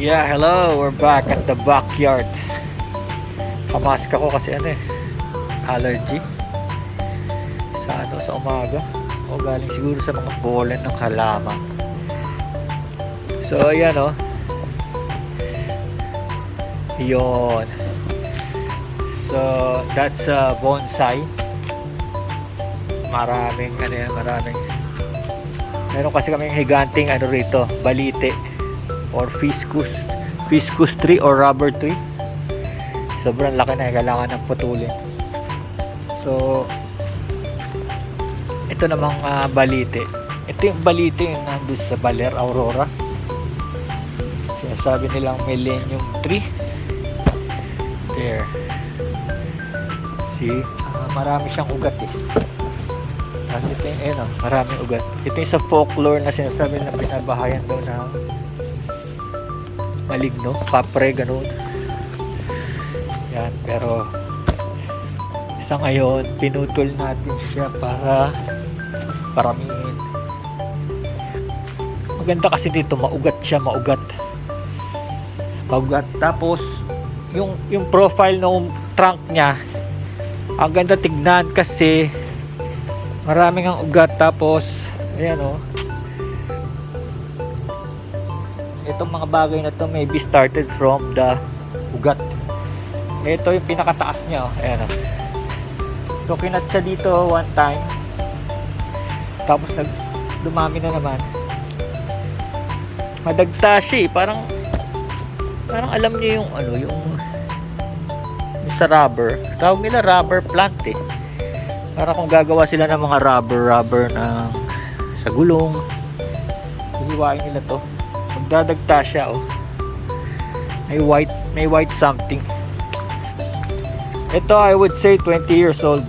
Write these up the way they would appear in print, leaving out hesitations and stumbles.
Yeah, hello. We're back at the backyard. Pamask ako kasi allergy. Sa umaga. O galing siguro sa mga pollen ng halaman. So, ayan Yun. So, that's a bonsai. Maraming meron kasi kaming higanting rito, balite or fiscus tree or rubber tree. Sobrang laki na, kailangan ng putulin. So ito namang balite. Ito yung balite yung nandun sa Baler, Aurora. Sinasabi nilang millennium tree. There. See? Marami siyang ugat Kasi ito yung maraming ugat. Ito yung sa folklore na sinasabi na binabahayan daw ng maligno, kapre, ganun. Yan, pero sa ngayon, pinutol natin siya para paramihin. Maganda kasi dito, maugat siya, maugat. Tapos, yung profile ng trunk niya, ang ganda tignan kasi maraming ang ugat. Tapos, ayan itong mga bagay na to maybe started from the ugat. Ito yung pinakataas niya ayan So kinat siya dito one time, tapos dumami na naman, madagta siya parang alam niyo yung yung sa rubber, tawag nila rubber plant para kung gagawa sila ng mga rubber na sa gulong, hihiwain nila to, magdadagta siya may white something. Ito I would say 20 years old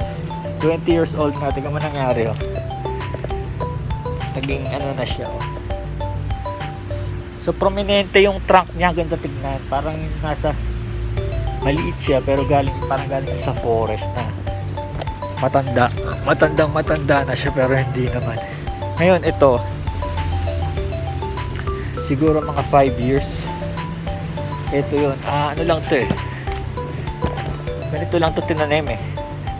nga. Tingnan mo nangyari naging na siya So prominente yung trunk niya, ganda tignan, parang nasa maliit siya pero parang galing sa forest na matanda na siya, pero hindi naman. Ngayon ito siguro mga 5 years. Ito yun, lang to ganito lang to tinanim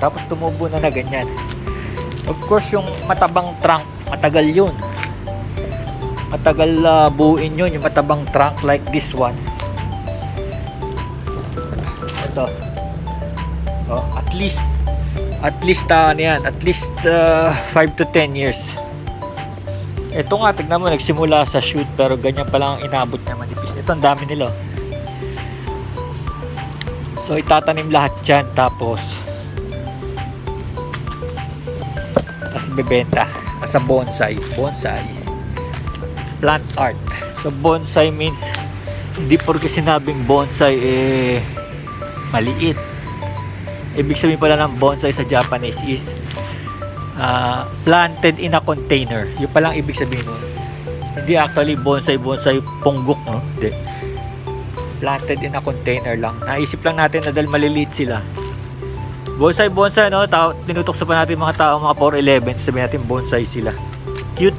tapos tumubo na ganyan. Of course yung matabang trunk, matagal yun, buuin yun, yung matabang trunk like this one. Ito at least 5 to 10 years. Ito nga, tignan mo, nagsimula sa shoot pero ganyan pa lang ang inabot niya, manipis. Ito ang dami nila. So itatanim lahat yan, tapos bebenta as a bonsai plant art. So bonsai means hindi porque sinabing bonsai maliit. Ibig sabihin pala ng bonsai sa Japanese is planted in a container. Yun palang ibig sabihin nun. Hindi actually bonsai punggok, hindi, planted in a container lang. Naisip lang natin na dahil maliliit sila, bonsai tinutok sa pa natin mga tao, mga 411, sabihin natin bonsai sila, cute.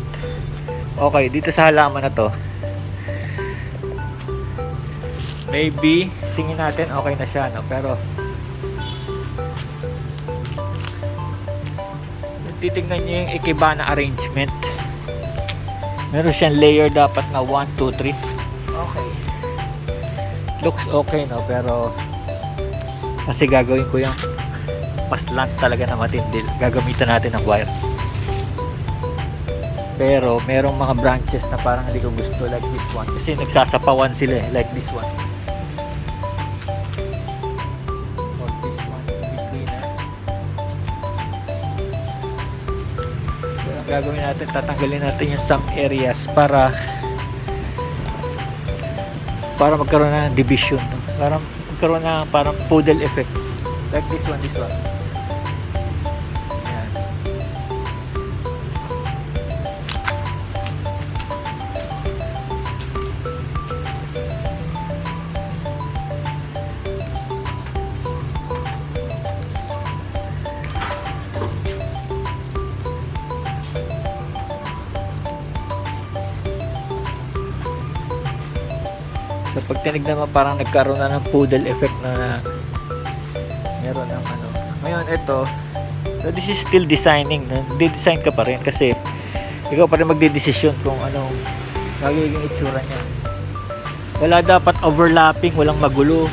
Okay, dito sa halaman na to, maybe tingin natin okay na siya, pero titignan nyo yung ikebana arrangement. Meron siyang layer dapat na 1, 2, 3. Okay, looks okay pero kasi gagawin ko yung paslant talaga na matindi, gagamitan natin ng wire. Pero merong mga branches na parang hindi ko gusto, like this one, kasi nagsasapawan sila like this one. Or this one between So ang gagawin natin, tatanggalin natin yung some areas para magkaroon na ng division, para magkaroon na parang poodle effect, like this one. Ayan. Sa pag tinignan mo parang nagkaroon na ng poodle effect na meron ng ano. Ngayon ito, so this is still designing, di-design ka pa rin kasi ikaw pa rin magdedesisyon kung anong magiging itsura niya. Wala dapat overlapping, walang magulo.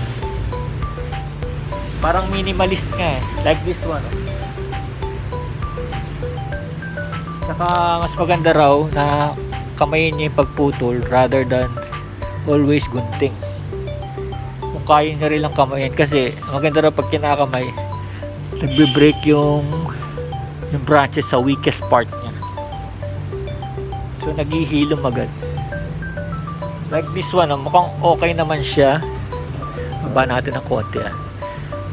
Parang minimalist nga eh, like this one. Saka mas maganda raw na kamayin niya yung pagputol rather than always gunting. Kung kaya niya rin lang kamayin kasi maganda raw pag kinakamay, nagbe-break yung branches sa weakest part niya. So naghihilom agad. Like this one, mukhang okay naman siya. Baba natin ng konti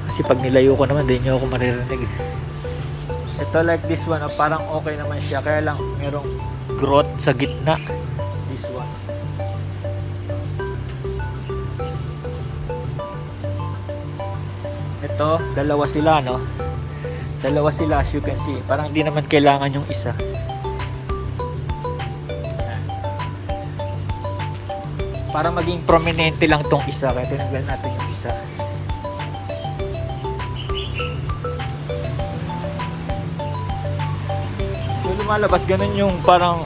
kasi pag nilayo ko naman, hindi nyo ako maririnig. Ito like this one, parang okay naman siya. Kaya lang, merong growth sa gitna. This one. Ito, dalawa sila, no? Dalawa sila, as you can see. Parang hindi naman kailangan yung isa. Para maging prominente lang tong isa. Kaya tinanggal natin yung isa. So lumalabas ganun yung parang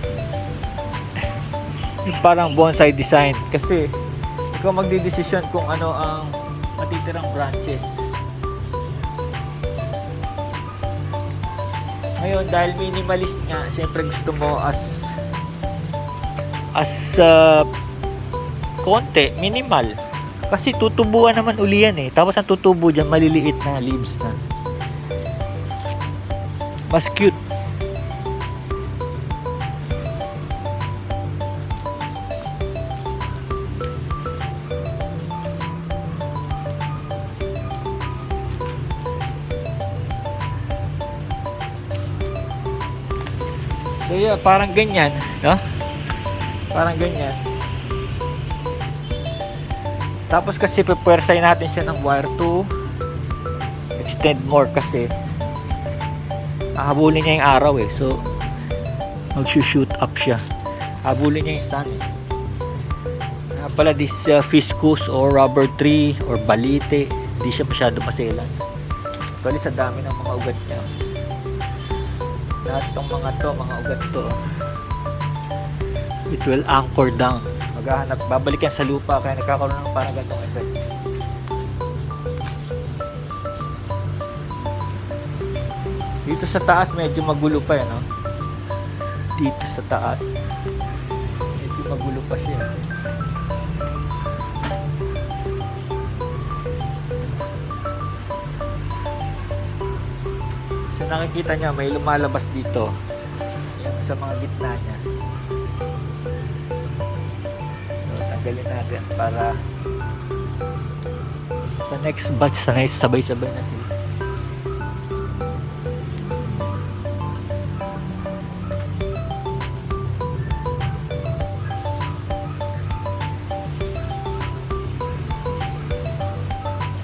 bonsai design. Kasi ikaw magdidesisyon kung ano ang matitirang branches. Ngayon dahil minimalist nga, syempre gusto mo as konti, minimal. Kasi tutubuan naman uli yan eh. Tapos ang tutubo dyan, maliliit na leaves na. Mas cute. So yeah, parang ganyan, no? Parang ganyan. Tapos kasi pupwersay natin siya ng wire to extend more kasi hahabulin niya yung araw eh. So mag-shoot up siya. Habulin niya yung sun eh. Pala this viscose or rubber tree or balite, hindi siya masyado maselan. Actually sa dami ng mga ugat niya. Lahat tong mga ugat to, it will anchor down. Maghahanap, babalik yan sa lupa kaya nagkakaroon ng parang ganitong effect. Dito sa taas medyo magulo pa yan, no? Dito sa taas medyo magulo pa siya. So nakikita niya may lumalabas dito yung sa mga gitna niya. Tanggalin natin para sa next batch sabay-sabay na sila.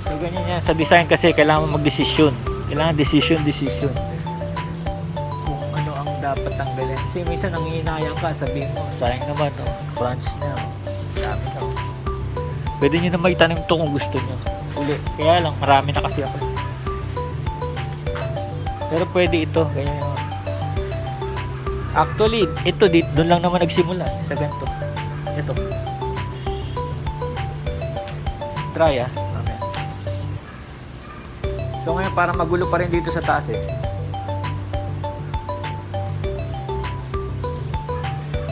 So ganyan yan sa design kasi kailangan magdesisyon. Kailangan decision kung ano ang dapat tanggalin. Kasi minsan nangihinayang ka, sabihin mo sayang naman, no? Branch niya, dami na. Pwede nyo na maitanim ito kung gusto nyo uli. Kaya lang marami na kasi ako. Pero pwede ito, ganyan yun. Actually ito doon lang naman nagsimula sa ganito. Ito try okay. So ngayon parang magulo pa rin dito sa taas eh.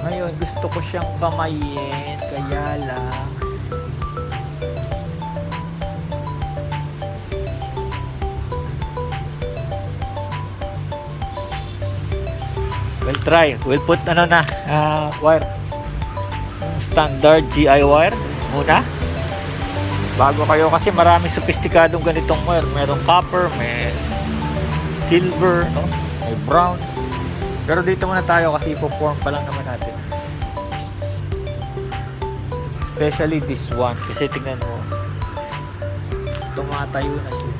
Ngayon gusto ko siyang kamayin, kaya lang we'll try. We'll put wire, standard GI wire muna bago kayo, kasi maraming sophisticadong ganitong wire. Merong copper, may silver, no? May brown. Pero dito muna tayo kasi ipo-form pa lang naman natin. Especially this one kasi tingnan mo, tumatayo na siya.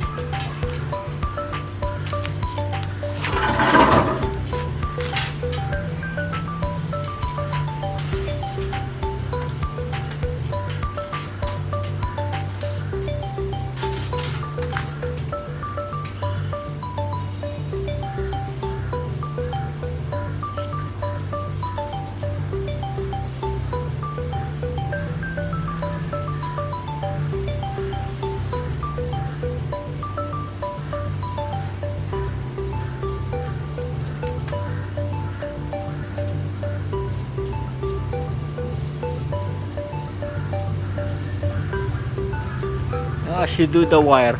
as you do the wire,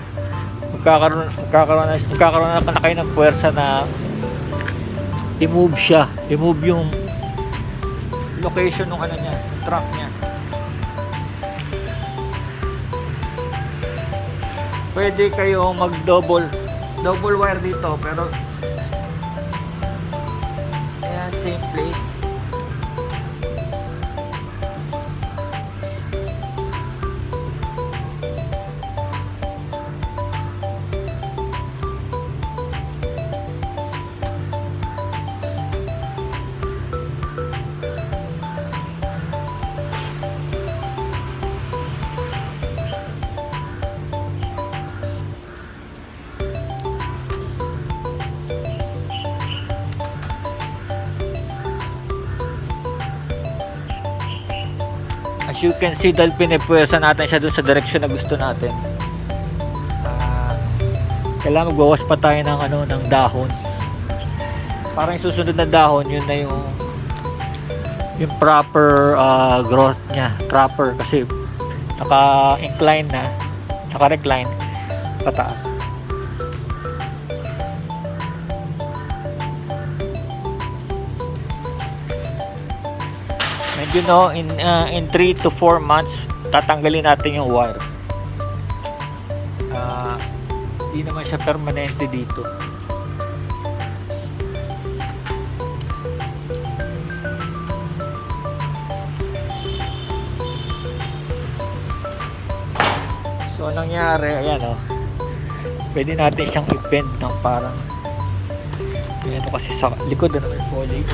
magkakaroon na kayo ng puwersa na i-move siya, i-move yung location ng ano niya, yung track niya. Pwede kayo mag double wire dito, pero ayan, same place. As you can see, dahil pinipwersa natin siya dun sa direction na gusto natin, kailangan magbawas pa tayo ng ano, ng dahon. Parang yung susunod na dahon, yun na yung proper growth niya, proper, kasi naka-incline na, naka-recline pataas. And you know, in 3 to 4 months, tatanggalin natin yung wire. Hindi naman siya permanente dito. So, anong nangyari, ayan o, pwede natin siyang i-bend ng parang, ayan o, kasi sa likod na may foliage.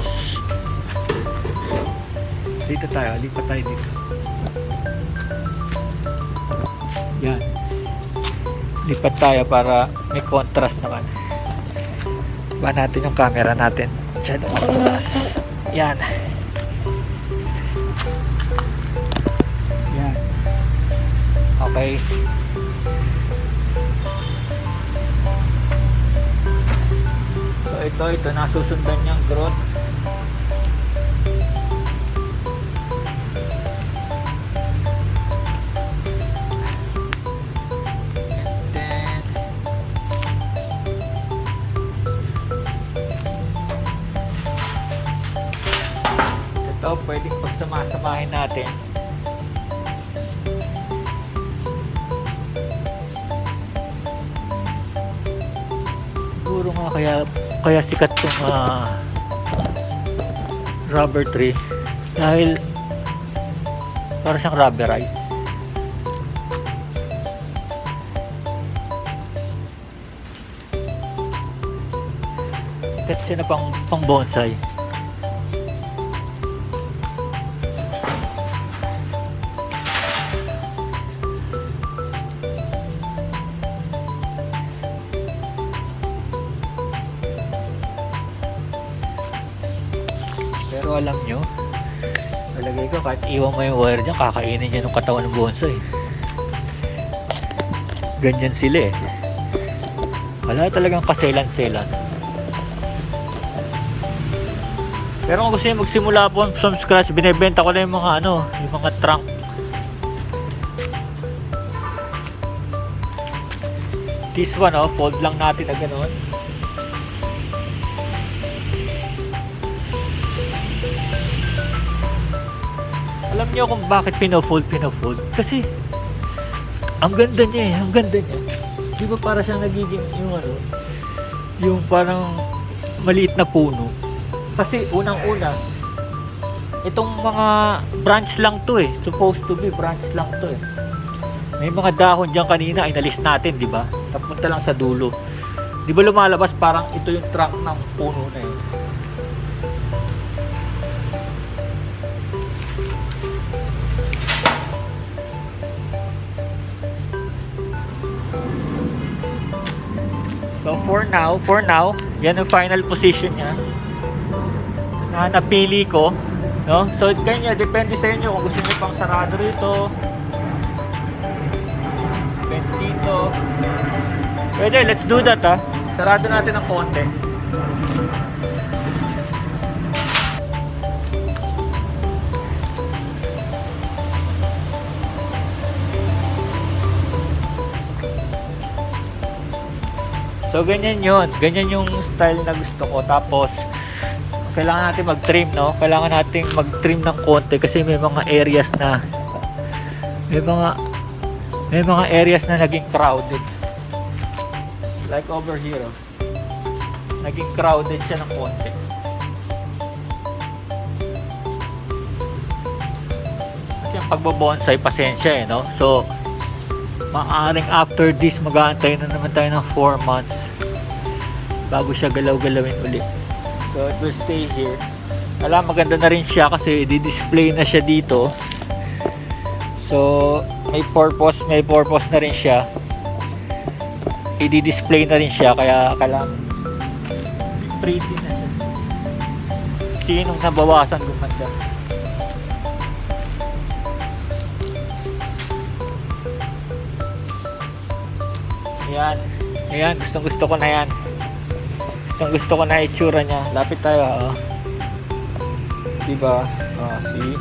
Dito tayo, lipat tayo dito. Yan. Lipat tayo para may contrast naman. Ba natin yung camera natin. Masyadong mataas. Yan. Yan. Okay. So ito nasusundan niyang growth. Ito, pwedeng pagsamasamahin natin. Siguro nga kaya sikat tong rubber tree dahil para siyang rubberize. Sikat siya na pang bonsai. Pero alam nyo, nalagay ko kahit iwan mo yung wire dyan, kakainin niya ng katawan ng bonsai. Ganyan sila eh. Wala talagang kaselan-selan. Pero kung gusto nyo magsimula po from scratch, binibenta ko na yung mga yung mga trunk. This one fold lang natin na gano'n. Alam niyo kung bakit pinofold? Kasi ang ganda niya ang ganda niya. Di ba para siyang nagiging yung parang maliit na puno. Kasi unang-una, itong mga branch lang to supposed to be branch lang to May mga dahon diyan kanina inalis natin, di ba? Tapunta lang sa dulo. Di ba lumalabas parang ito yung trunk ng puno na yun. So for now, yan yung final position niya na napili ko, no? So kanya depende sa inyo kung gusto niyo pang sarado rito, depende dito. Pwede, let's do that Sarado natin ng konti. So ganyan yun. Ganyan yung style na gusto ko. Tapos kailangan natin mag-trim, no? Kailangan natin mag-trim ng konti kasi may mga areas na may mga areas na naging crowded. Like over here, oh. Naging crowded siya ng konti. Kasi ang pagbobonsai, pasensya no? So, maaaring after this, mag-aantay na naman tayo ng 4 months bago siya galaw-galawin ulit. So, it will stay here. Alam, maganda na rin siya kasi di-display na siya dito. So, may purpose na rin siya. I-display na rin siya, kaya kailangan pretty na siya. Sinong nabawasan gumanda. Ayan, gusto ko na yan. Gusto ko na itsura niya. Lapit tayo, oh. Diba? See?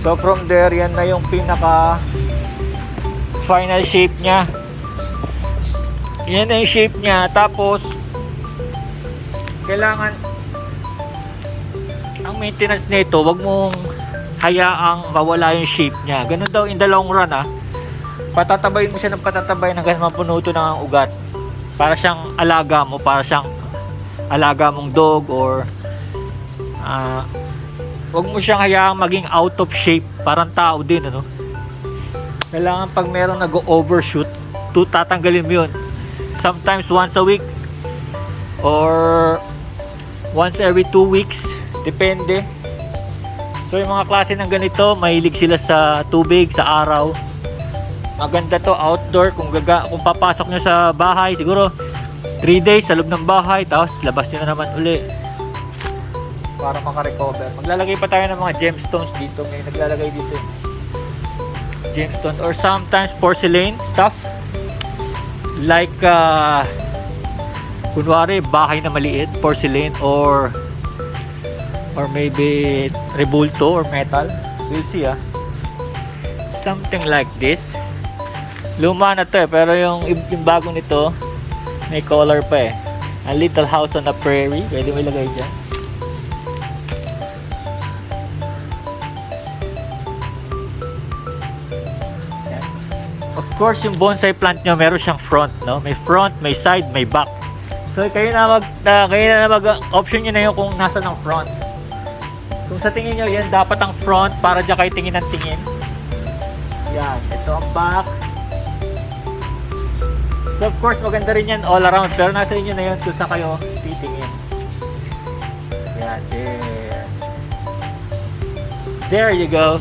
So from there, yan na yung pinaka final shape niya. Yan na yung shape niya. Tapos kailangan ang maintenance nito, wag mong hayaang mawala yung shape niya. Ganun daw in the long run, patatabayin mo siya ng patatabayin hanggang mapuno ito ng ugat. Para siyang alaga mo, para siyang alaga mong dog, or wag mo siyang hayaang maging out of shape. Parang tao din, ano? Kailangan pag merong nag-overshoot, tatanggalin mo yun. Sometimes once a week or once every 2 weeks, depende. So yung mga klase ng ganito, mahilig sila sa tubig, sa araw. Maganda to outdoor. Kung papasok nyo sa bahay, siguro 3 days sa loob ng bahay, tapos labas nyo na naman uli para makarecover. Maglalagay pa tayo ng mga gemstones dito. May naglalagay dito gemstone, or sometimes porcelain stuff, like kunwari bahay na maliit, porcelain, or maybe rebulto or metal. We'll see, something like this. Luma na to, pero yung bago nito may color pa, A Little House on the Prairie, pwede mo ilagay dyan. Yan. Of course, yung bonsai plant nyo, meron siyang front, no? May front, may side, may back. So kayo na option nyo na yun kung nasa ng front. Kung sa tingin nyo, yan dapat ang front para dyan kayo tingin ng tingin. Yan, ito ang back. So of course, maganda rin yan all around, pero nasa inyo na yun kung saan kayo titingin. Yan, there. There you go.